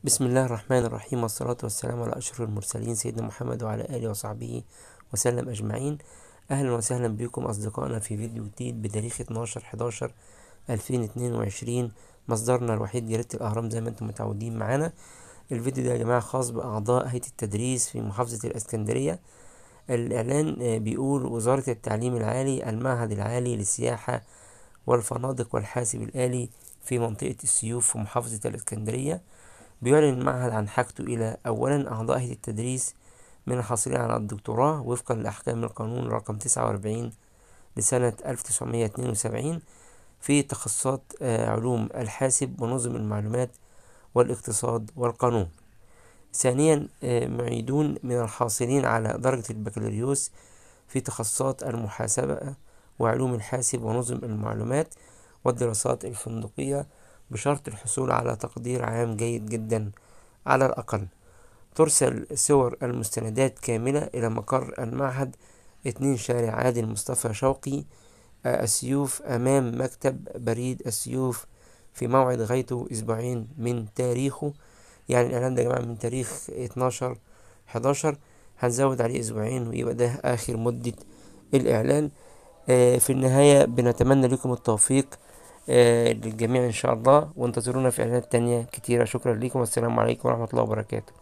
بسم الله الرحمن الرحيم، والصلاة والسلام على أشرف المرسلين سيدنا محمد وعلى آله وصحبه وسلم أجمعين. أهلا وسهلا بكم أصدقائنا في فيديو جديد بتاريخ 12/11/2022. مصدرنا الوحيد جريدة الأهرام زي ما انتم متعودين معانا. الفيديو ده يا جماعة خاص بأعضاء هيئة التدريس في محافظة الإسكندرية. الإعلان بيقول: وزارة التعليم العالي، المعهد العالي للسياحة والفنادق والحاسب الآلي في منطقة السيوف في محافظة الإسكندرية بيعلن المعهد عن حاجته إلى: أولا، أعضاء هيئة التدريس من الحاصلين على الدكتوراه وفقا لأحكام القانون رقم 49 لسنة 1972 في تخصصات علوم الحاسب ونظم المعلومات والاقتصاد والقانون. ثانيا، معيدون من الحاصلين على درجة البكالوريوس في تخصصات المحاسبة وعلوم الحاسب ونظم المعلومات والدراسات الفندقية بشرط الحصول على تقدير عام جيد جدا على الأقل. ترسل صور المستندات كاملة إلى مقر المعهد 2 شارع عادل مصطفى شوقي، السيوف، أمام مكتب بريد السيوف، في موعد غايته أسبوعين من تاريخه. يعني الإعلان ده يا جماعة من تاريخ 12/11، هنزود عليه أسبوعين ويبقى ده آخر مدة الإعلان. في النهاية بنتمنى لكم التوفيق للجميع إن شاء الله، وانتظرونا في إعلانات تانية كتيرة. شكرا لكم، والسلام عليكم ورحمة الله وبركاته.